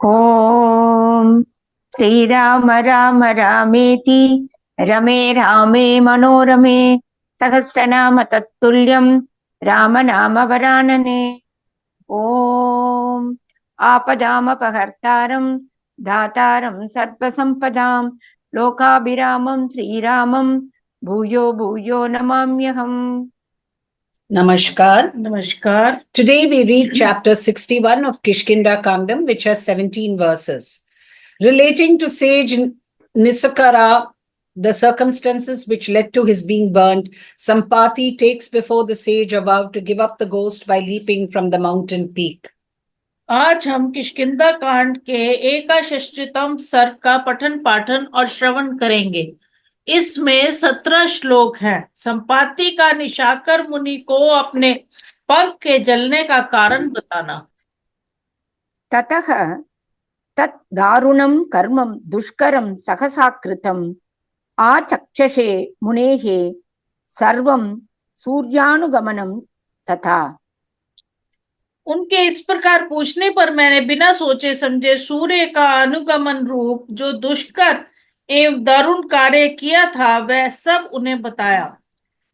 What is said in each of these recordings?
ॐ श्रीराम राम रामेति रमे रामे मनोरमे सहस्रनाम तत्तुल्यं रामनाम वरानने। ॐ आपदामपहर्तारं दातारं सर्वसम्पदां लोकाभिरामं श्रीरामं भूयो भूयो नमाम्यहम्। Namaskar. Namaskar. Today we read chapter 61 of KishkindhaKandam, which has 17 verses. Relating to sage Nisakara, the circumstances which led to his being burnt, Sampati takes before the sage a vow to give up the ghost by leaping from the mountain peak. आज हम किष्किंधा कांड के 61तम सर्ग का पठन पाठन और श्रवण करेंगे। इसमें 17 श्लोक हैं। संपाति का निशाकर मुनि को अपने पंख के जलने का कारण बताना। ततः तत् दारुणं कर्मं दुष्करं सहसा कृतम् आचक्षसे मुनेः सर्वं सूर्यानुगमनं तथा। उनके इस प्रकार पूछने पर मैंने बिना सोचे समझे सूर्य का अनुगमन रूप जो दुष्कर एवं दारुण कार्य किया था वह सब उन्हें बताया।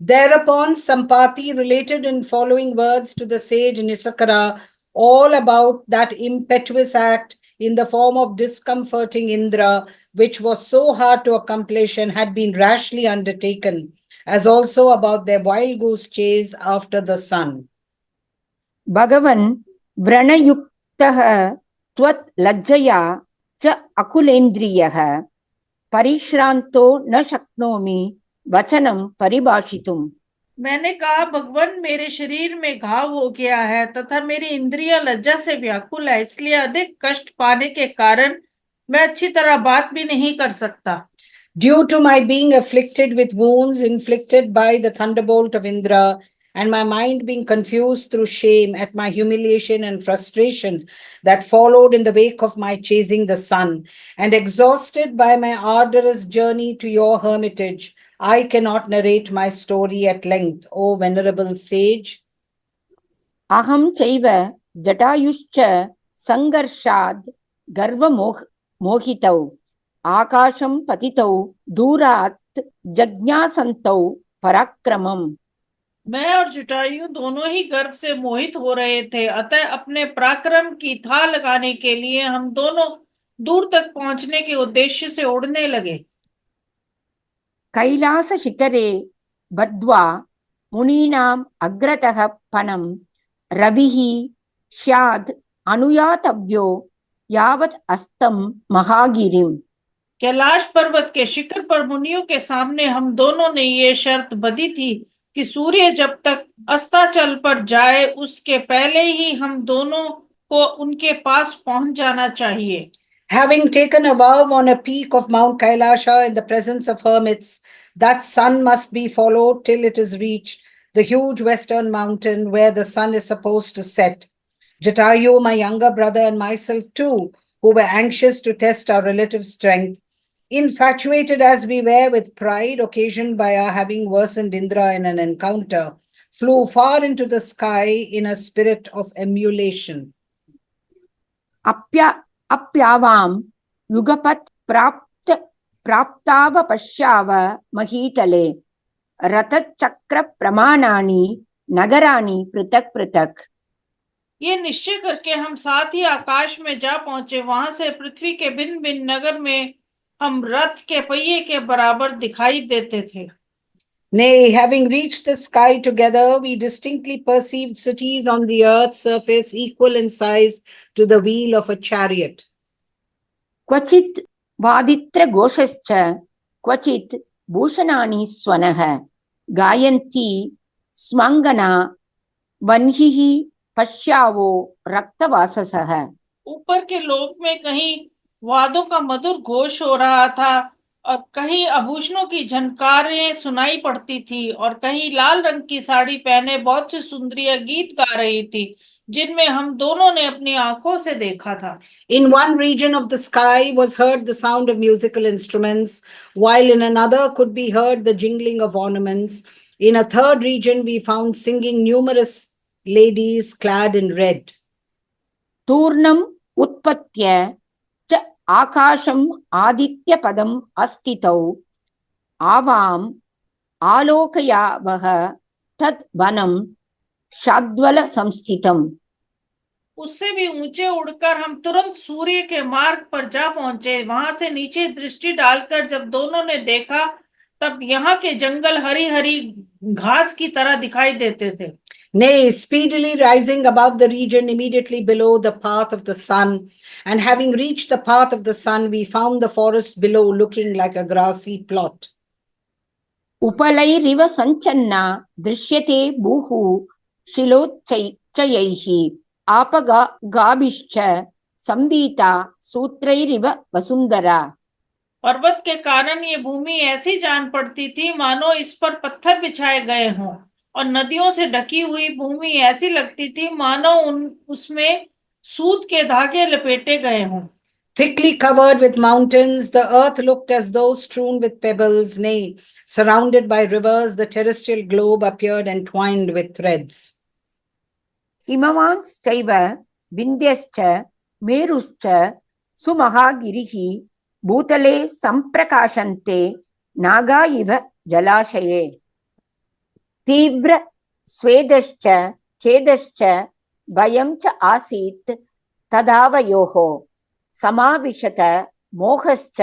Thereupon Sampati related in following words to the sage Nisakara all about that impetuous act in the form of discomforting Indra, which was so hard to accomplish and had been rashly undertaken, as also about their wild goose chase after the sun. भगवन् व्रणयुक्तः त्वत् लज्जया च अकुलेन्द्रियः परिश्रान्तो न शक्नोमि वचनं परिभाषितुम्। मैंने कहा भगवान मेरे शरीर में घाव हो गया है तथा मेरी इंद्रियां लज्जा से व्याकुल है, इसलिए अधिक कष्ट पाने के कारण मैं अच्छी तरह बात भी नहीं कर सकता। Due to my being afflicted with wounds inflicted by the thunderbolt of Indra, and my mind being confused through shame at my humiliation and frustration that followed in the wake of my chasing the sun, and exhausted by my arduous journey to your hermitage, I cannot narrate my story at length, O venerable sage. अहं चैव जटायुश्च संघर्षाद् गर्वमोहितौ आकाशं पतितौ दूरात् जज्ञासन्तौ पराक्रमम्। मैं और जटायु दोनों ही गर्व से मोहित हो रहे थे, अतः अपने पराक्रम की था लगाने के लिए हम दोनों दूर तक पहुंचने के उद्देश्य से उड़ने लगे। कैलास शिखरे बद्ध्वा मुनीनाम् अग्रतः पनं रविः स्याद् अनुयातव्यो यावत् अस्तं महागिरिम्। कैलाश पर्वत के शिखर पर मुनियों के सामने हम दोनों ने ये शर्त बंधी थी कि सूर्य जब तक अस्ताचल पर जाए उसके पहले ही हम दोनों को उनके पास पहुंच जाना चाहिए। Having taken a vow on a peak of Mount Kailasha in the presence of hermits, that sun must be followed till it is reached the huge western mountain where the sun is supposed to set. Jatayu, my younger brother, and myself too, who were anxious to test our relative strength, infatuated as we were with pride occasioned by our having worsened Indra in an encounter, flew far into the sky in a spirit of emulation. अप्यावां युगपत् प्राप्ताव पश्याव महीतले रथचक्र प्रमाणानि नगरानि पृथक पृथक। ये निश्चय करके हम साथ ही आकाश में जा पहुंचे। वहां से पृथ्वी के भिन्न भिन्न नगर में हम रथ के पहिए के बराबर दिखाई देते थे। Nay, having reached the sky together, we distinctly perceived cities on the earth's surface equal in size to the wheel of a chariot. क्वचित् वादित्र घोषश्च क्वचित् भूषणानि स्वनः गायन्ति स्मङ्गना वह्निः पश्यावो रक्तवाससः। ऊपर के लोक में कहीं वादों का मधुर घोष हो रहा था और कहीं आभूषणों की झनकारें सुनाई पड़ती थी और कहीं लाल रंग की साड़ी पहने बहुत सी सुंदरियां गीत गा रही थी जिनमें हम दोनों ने अपनी आंखों से देखा था। In one region of the sky was heard the sound of musical instruments, while in another could be heard the jingling of ornaments. In a third region we found singing numerous ladies clad in red. तूर्णं उत्पत्य च आकाशम् आदित्यपदम् अस्तितौ आवाम् आलोकयावः तत् वनं शाद्वल संस्थितम्। उससे भी ऊंचे उड़कर हम तुरंत सूर्य के मार्ग पर जा पहुंचे। वहां से नीचे दृष्टि डालकर जब दोनों ने देखा तब यहाँ के जंगल हरी हरी घास की तरह दिखाई देते थे। Nay, speedily rising above the region immediately below the path of the sun, and having reached the path of the sun, we found the forest below looking like a grassy plot. उपलैरिव सञ्चन्ना दृश्यते भूः शिलोच्चयैः आपगाभिश्च संवीता सूत्रैरिव वसुंधरा। पर्वत के कारण ये भूमि ऐसी जान पड़ती थी मानो इस पर पत्थर बिछाए गए हों, और नदियों से ढकी हुई भूमि ऐसी लगती थी मानो उसमें सूत के धागे लपेटे गए हों। Thickly covered with mountains, the earth looked as though strewn with pebbles, nay, surrounded by rivers, the terrestrial globe appeared entwined with threads. हिमवांश्चैव विन्ध्यश्च मेरुश्च सुमहागिरिः भूतले सम्प्रकाशन्ते नागा इव जलाशये। तीव्र स्वेदश्च खेदश्च भयं च आसीत् तदावयोः समाविशत मोहश्च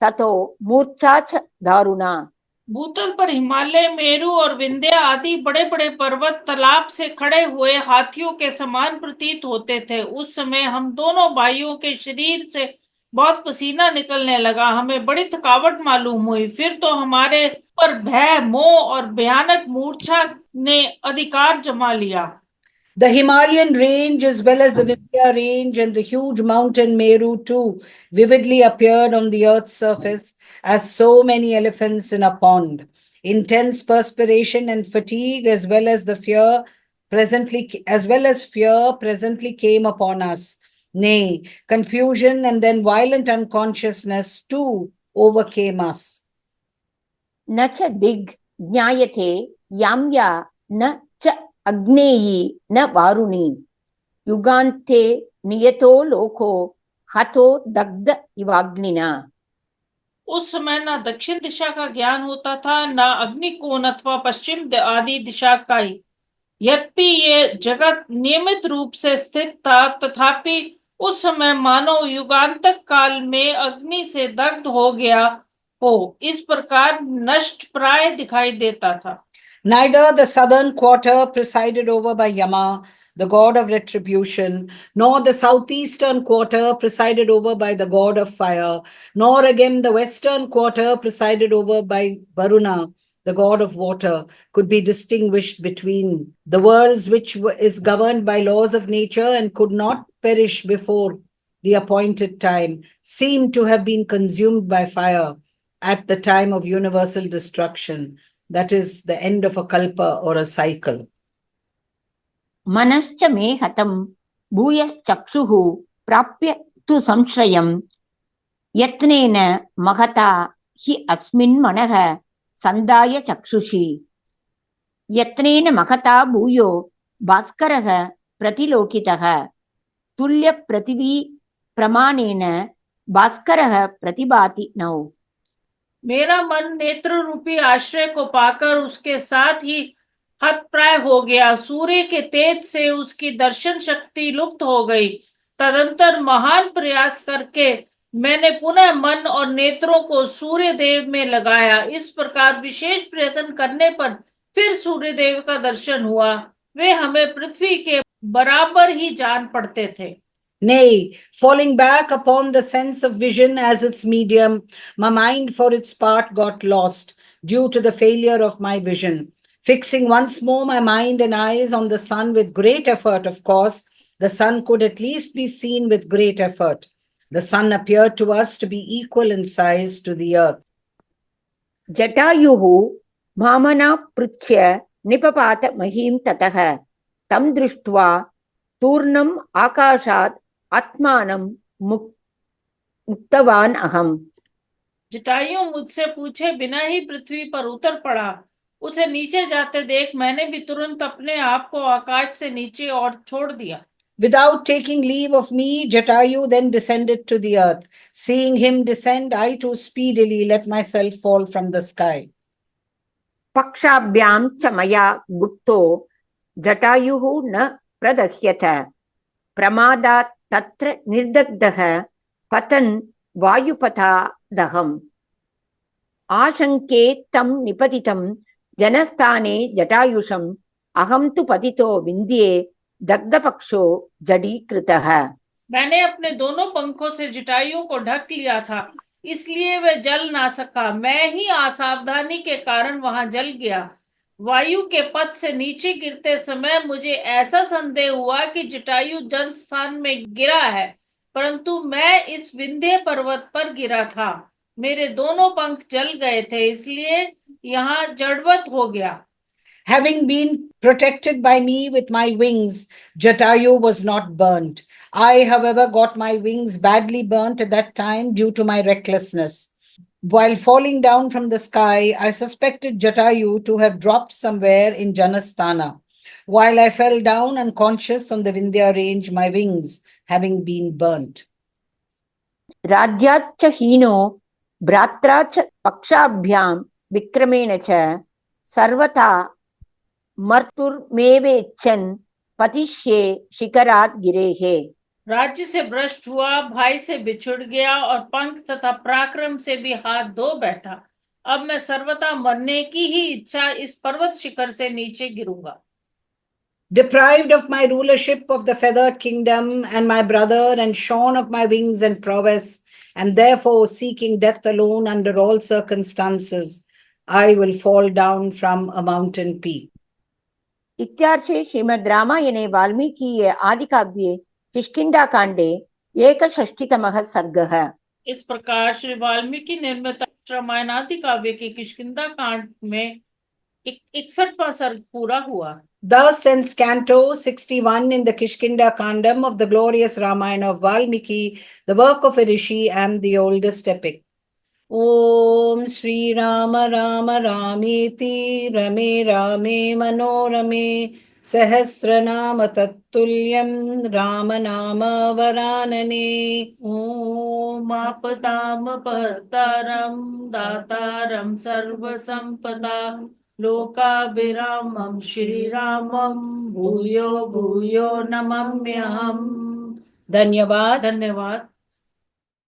ततो मूर्छा च दारुणा। भूतल पर हिमालय, मेरु और विंध्य आदि बड़े बड़े पर्वत तालाब से खड़े हुए हाथियों के समान प्रतीत होते थे। उस समय हम दोनों भाइयों के शरीर से बहुत पसीना निकलने लगा, हमें बड़ी थकावट मालूम हुई। फिर तो हमारे पर भय, मोह और भयानक मूर्छा ने अधिकार जमा लिया। The Himalayan range, as well as the Vindhya range and the huge mountain Meru too, vividly appeared on the earth's surface as so many elephants in a pond. Intense perspiration and fatigue, as well as fear, presently came upon us. Nay, confusion and then violent unconsciousness too overcame us. न च दिग् ज्ञायते याम्या न च अग्नेयी न वारुणी युगान्ते नियतो लोको हतो दग्ध इवाग्निना। उस समय न दक्षिण दिशा का ज्ञान होता था, न अग्निकोण अथवा पश्चिम आदि दिशा का ही। यद्यपि ये जगत नियमित रूप से स्थित था, तथापि उस समय मानो युगांतक काल में अग्नि से दग्ध हो गया हो, इस प्रकार नष्ट प्राय दिखाई देता था। Neither the southern quarter presided over by Yama, the god of retribution, nor the southeastern quarter presided over by the god of fire, nor again the western quarter presided over by Varuna, the god of water, could be distinguished between. The world, which is governed by laws of nature and could not perish before the appointed time, seemed to have been consumed by fire at the time of universal destruction. That is the end of a kalpa or a cycle. मनश्च मे हतं भूयश्चक्षुः प्राप्य तु संश्रयं यत्नेन महता हि अस्मिन् मनः संदाय चक्षुषी। यत्नेन महता भूयो भास्करः प्रतिलोकितः तुल्य पृथिवी प्रमाणेन भास्करः प्रतिभाति नौ। मेरा मन नेत्र रूपी आश्रय को पाकर उसके साथ ही हतप्राय हो गया। सूर्य के तेज से उसकी दर्शन शक्ति लुप्त हो गई। तदंतर महान प्रयास करके मैंने पुनः मन और नेत्रों को सूर्य देव में लगाया। इस प्रकार विशेष प्रयत्न करने पर फिर सूर्य देव का दर्शन हुआ। वे हमें पृथ्वी के बराबर ही जान पड़ते थे। Nay, falling back upon the sense of vision as its medium, my mind for its part got lost due to the failure of my vision. Fixing once more my mind and eyes on the sun with great effort, of course, the sun could at least be seen with great effort. The sun appeared to us to be equal in size to the earth. जटायुः मामना पृच्छ्य निपपात महीं ततः तं दृष्ट्वा तूर्णम् आकाशात् आत्मानं मुक्तवान अहम्। जटायु मुझसे पूछे बिना ही पृथ्वी पर उतर पड़ा। उसे नीचे जाते देख मैंने भी तुरंत अपने आप को आकाश से नीचे और छोड़ दिया। Without taking leave of me, Jatayu then descended to the earth. Seeing him descend, I too speedily let myself fall from the sky. पक्षाभ्यां च मया गुप्तो जटायुः न प्रदह्यत प्रमादात् तत्र निर्दग्धः पतन् वायुपथादहम् आशङ्के तं निपतितं जनस्थाने जटायुषम् अहं तु पतितो विन्द्ये दग्धपक्षो जडीकृतः। मैंने अपने दोनों पंखों से जटायु को ढक लिया था, इसलिए वह जल ना सका। मैं ही असावधानी के कारण वहां जल गया। वायु के पथ से नीचे गिरते समय मुझे ऐसा संदेह हुआ कि जटायु जल स्थान में गिरा है, परंतु मैं इस विंध्य पर्वत पर गिरा था। मेरे दोनों पंख जल गए थे, इसलिए यहाँ जड़वत हो गया। Having been protected by me with my wings, Jatayu was not burnt. I, however, got my wings badly burnt at that time due to my recklessness. While falling down from the sky, I suspected Jatayu to have dropped somewhere in Janasthana. While I fell down unconscious on the Vindhya range, my wings having been burnt. राज्याच्च हीनो भ्रात्रा च पक्षाभ्यां विक्रमेण च सर्वथा मर्तुर्मेवेच्छन् पतिष्ये शिखरात् गिरेः। राज्य से भ्रष्ट हुआ, भाई से बिछुड़ गया और पंख तथा पराक्रम से भी हाथ धो बैठा। अब मैं सर्वथा मरने की ही इच्छा इस पर्वत शिखर से नीचे गिरूंगा। Deprived of my rulership of the feathered kingdom and my brother, and shorn of my wings and prowess, and therefore seeking death alone under all circumstances, I will fall down from a mountain peak. इत्यार्षे श्रीमद् रामायणे वाल्मीकीये आदिकाव्ये किष्किंधाकाण्डे 61तमः सर्गः। इस प्रकार श्री वाल्मीकि निर्मित रामायण आदि काव्य के किष्किंधा कांड में 61वां सर्ग पूरा हुआ। Thus ends Canto 61 in the KishkindhaKandam of the glorious Ramayana of Valmiki, the work of a rishi and the oldest epic. Om Sri Rama Rama Rameti Rame Rame Manorame Sahasranama Tattulyam Rama Nama Varanane. Om Apadam Partaram Dataram Sarva Sampada Lokabiramam Shri Ramam Bhuyo Bhuyo Namamyaham. Dhanyavad. धन्यवाद।